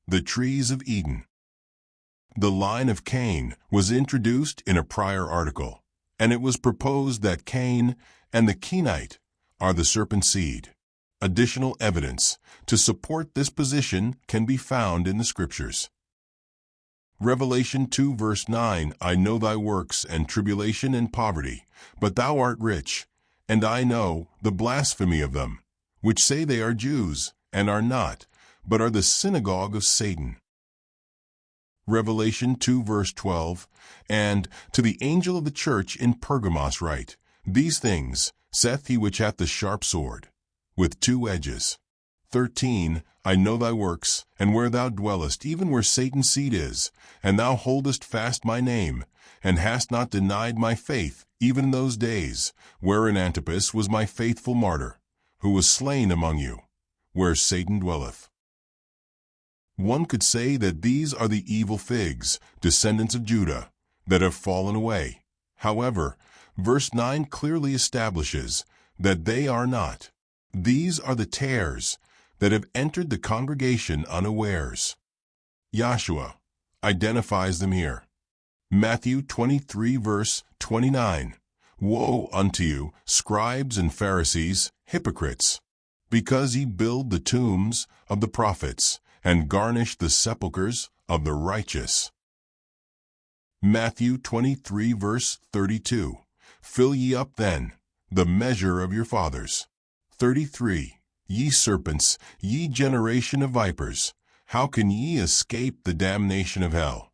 The trees of Eden. The line of Cain was introduced in a prior article, and it was proposed that Cain and the Kenite are the serpent seed. Additional evidence to support this position can be found in the Scriptures. Revelation 2 verse 9, I know thy works and tribulation and poverty, but thou art rich, and I know the blasphemy of them, which say they are Jews, and are not, but are the synagogue of Satan. Revelation 2 verse 12, and to the angel of the church in Pergamos write, These things saith he which hath the sharp sword, with two edges. 13, I know thy works, and where thou dwellest, even where Satan's seat is, and thou holdest fast my name, and hast not denied my faith, even in those days, wherein Antipas was my faithful martyr, who was slain among you, where Satan dwelleth. One could say that these are the evil figs, descendants of Judah, that have fallen away. However, verse 9 clearly establishes that they are not. These are the tares that have entered the congregation unawares. Joshua identifies them here. Matthew 23 verse 29, Woe unto you, scribes and Pharisees, hypocrites, because ye build the tombs of the prophets, and garnish the sepulchres of the righteous. Matthew 23 verse 32, Fill ye up then the measure of your fathers. 33, Ye serpents, ye generation of vipers, how can ye escape the damnation of hell?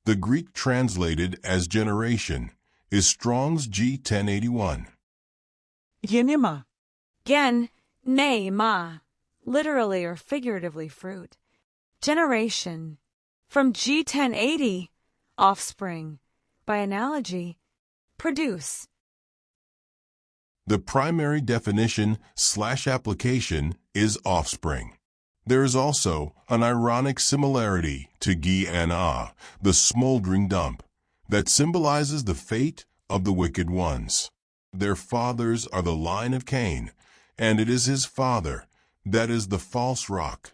The Greek translated as generation is Strong's G1081. Genema. Gen, ne, ma, literally or figuratively fruit. Generation, from G1080, offspring, by analogy, produce. The primary definition/application is offspring. There is also an ironic similarity to Gehenna, the smoldering dump, that symbolizes the fate of the wicked ones. Their fathers are the line of Cain, and it is his father that is the false rock.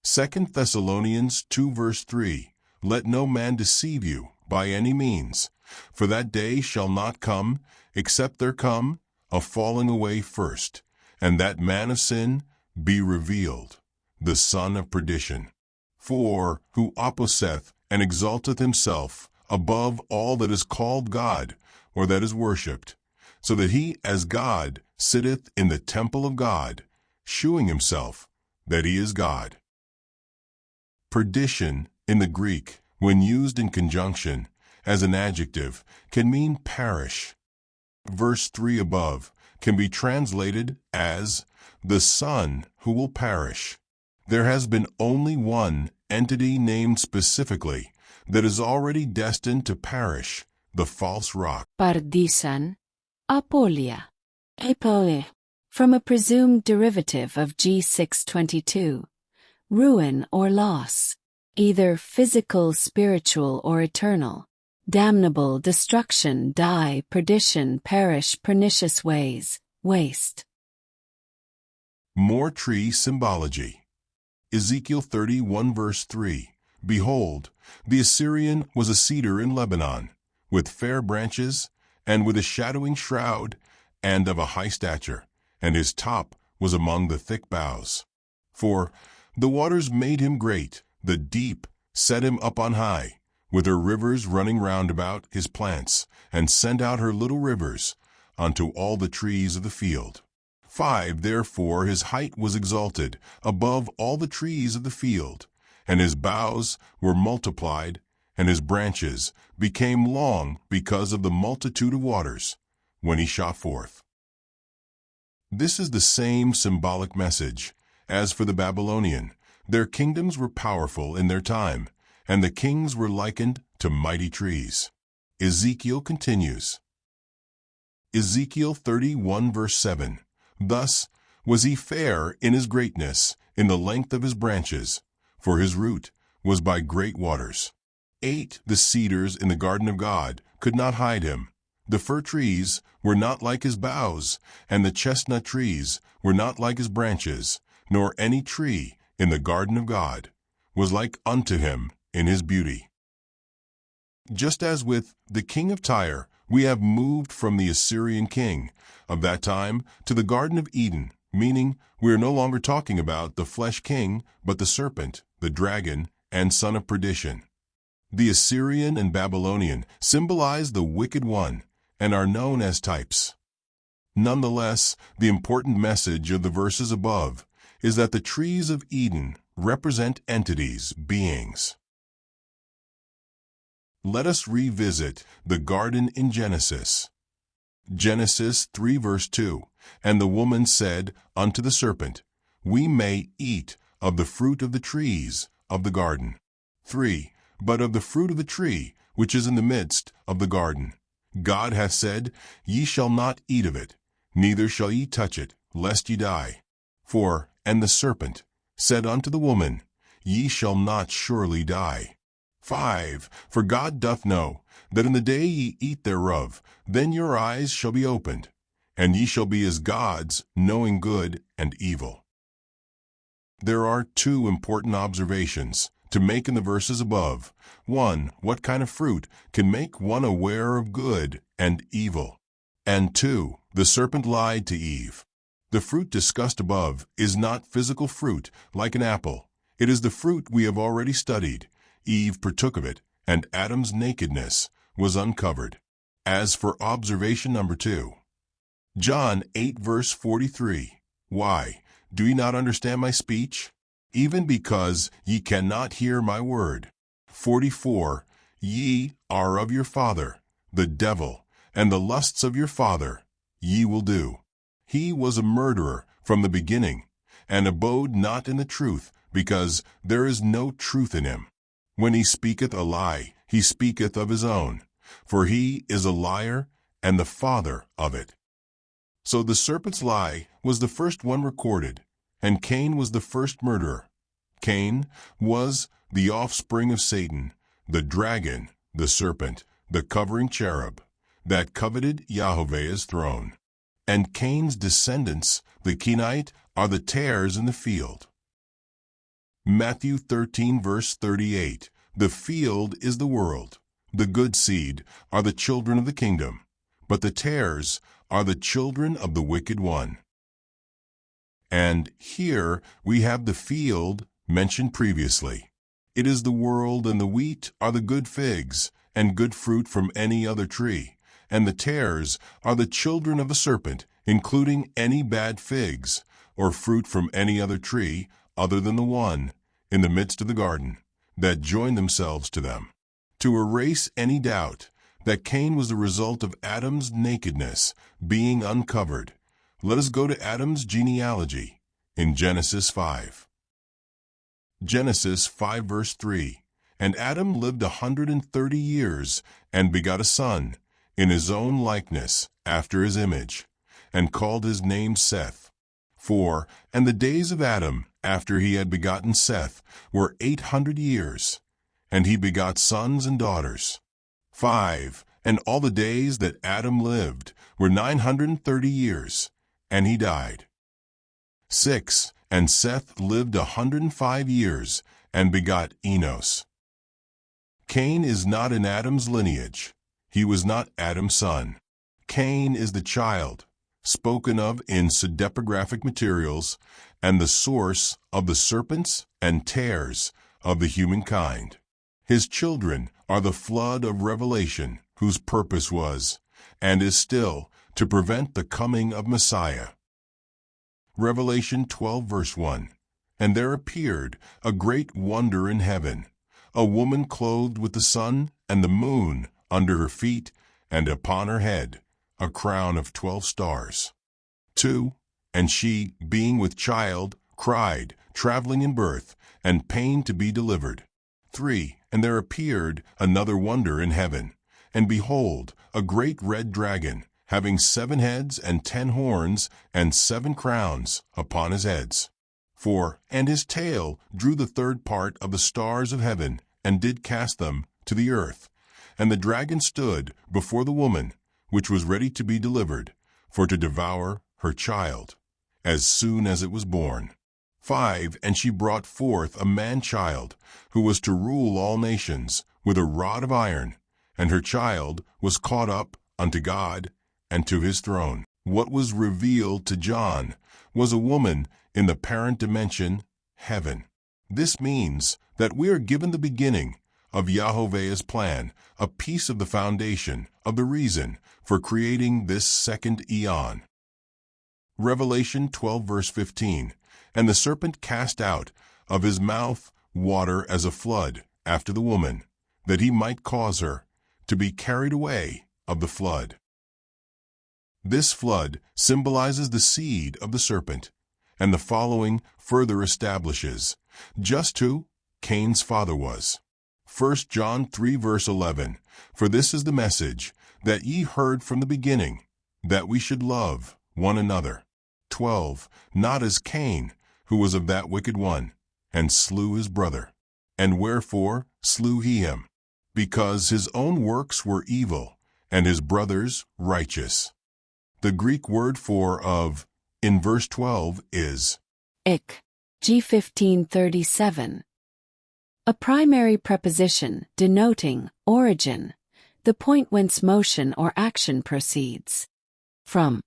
2 Thessalonians 2 verse 3, Let no man deceive you by any means, for that day shall not come, except there come a falling away first, and that man of sin be revealed, the son of perdition. For who opposeth and exalteth himself above all that is called God, or that is worshipped, so that he as God sitteth in the temple of God, shewing himself that he is God. Perdition in the Greek, when used in conjunction as an adjective, can mean perish. Verse 3 above can be translated as the son who will perish. There has been only one entity named specifically that is already destined to perish, the false rock. Pardisan, apolia, epoe, from a presumed derivative of G622, ruin or loss, either physical, spiritual, or eternal. Damnable, destruction, die, perdition, perish, pernicious ways, waste. More tree symbology. Ezekiel 31 verse 3, Behold, the Assyrian was a cedar in Lebanon, with fair branches, and with a shadowing shroud, and of a high stature, and his top was among the thick boughs. For the waters made him great, the deep set him up on high, with her rivers running round about his plants, and sent out her little rivers unto all the trees of the field. 5, Therefore his height was exalted above all the trees of the field, and his boughs were multiplied, and his branches became long because of the multitude of waters, when he shot forth. This is the same symbolic message as for the Babylonian. Their kingdoms were powerful in their time, and the kings were likened to mighty trees. Ezekiel continues. Ezekiel 31 verse 7, Thus was he fair in his greatness, in the length of his branches, for his root was by great waters. 8, The cedars in the garden of God could not hide him. The fir trees were not like his boughs, and the chestnut trees were not like his branches, nor any tree in the garden of God, was like unto him in his beauty. Just as with the king of Tyre, we have moved from the Assyrian king of that time to the Garden of Eden, meaning we are no longer talking about the flesh king, but the serpent, the dragon, and son of perdition. The Assyrian and Babylonian symbolize the wicked one and are known as types. Nonetheless, the important message of the verses above is that the trees of Eden represent entities, beings. Let us revisit the garden in Genesis. Genesis 3 verse 2, And the woman said unto the serpent, We may eat of the fruit of the trees of the garden. 3. But of the fruit of the tree which is in the midst of the garden, God hath said, Ye shall not eat of it, neither shall ye touch it, lest ye die. 4. And the serpent said unto the woman, Ye shall not surely die. 5. For God doth know that in the day ye eat thereof, then your eyes shall be opened, and ye shall be as gods, knowing good and evil. There are two important observations to make in the verses above. 1. What kind of fruit can make one aware of good and evil? And 2. The serpent lied to Eve. The fruit discussed above is not physical fruit like an apple. It is the fruit we have already studied. Eve partook of it, and Adam's nakedness was uncovered. As for observation number 2, John 8 verse 43, Why, do ye not understand my speech? Even because ye cannot hear my word. 44, Ye are of your father, the devil, and the lusts of your father ye will do. He was a murderer from the beginning, and abode not in the truth, because there is no truth in him. When he speaketh a lie, he speaketh of his own, for he is a liar and the father of it. So the serpent's lie was the first one recorded, and Cain was the first murderer. Cain was the offspring of Satan, the dragon, the serpent, the covering cherub, that coveted Yahweh's throne. And Cain's descendants, the Kenite, are the tares in the field. Matthew 13 verse 38, The field is the world. The good seed are the children of the kingdom, but the tares are the children of the wicked one. And here we have the field mentioned previously. It is the world, and the wheat are the good figs, and good fruit from any other tree. And the tares are the children of the serpent, including any bad figs, or fruit from any other tree, other than the one, in the midst of the garden, that join themselves to them. To erase any doubt that Cain was the result of Adam's nakedness being uncovered, let us go to Adam's genealogy in Genesis 5. Genesis 5 verse 3, And Adam lived 130 years, and begot a son, in his own likeness, after his image, and called his name Seth. 4. And the days of Adam, after he had begotten Seth, were 800 years, and he begot sons and daughters. 5. And all the days that Adam lived were 930 years, and he died. 6. And Seth lived 105 years, and begot Enos. Cain is not in Adam's lineage. He was not Adam's son. Cain is the child, spoken of in pseudepigraphic materials, and the source of the serpents and tares of the humankind. His children are the flood of revelation, whose purpose was, and is still, to prevent the coming of Messiah. Revelation 12 verse 1, And there appeared a great wonder in heaven, a woman clothed with the sun and the moon under her feet, and upon her head a crown of 12 stars. 2. And she, being with child, cried, traveling in birth, and pain to be delivered. 3. And there appeared another wonder in heaven, and behold, a great red dragon, having 7 heads and 10 horns, and 7 crowns upon his heads. 4. And his tail drew the 3rd part of the stars of heaven, and did cast them to the earth. And the dragon stood before the woman, which was ready to be delivered, for to devour her child, as soon as it was born. 5. And she brought forth a man-child, who was to rule all nations, with a rod of iron, and her child was caught up unto God and to his throne. What was revealed to John was a woman in the parent dimension, heaven. This means that we are given the beginning of Yahovah's plan, a piece of the foundation of the reason for creating this second eon. Revelation 12 verse 15, And the serpent cast out of his mouth water as a flood after the woman, that he might cause her to be carried away of the flood. This flood symbolizes the seed of the serpent, and the following further establishes just who Cain's father was. 1 John 3 verse 11, For this is the message that ye heard from the beginning, that we should love one another. 12, Not as Cain, who was of that wicked one, and slew his brother. And wherefore slew he him? Because his own works were evil, and his brother's righteous. The Greek word for of in verse 12 is Ik. G1537. A primary preposition denoting origin, the point whence motion or action proceeds. From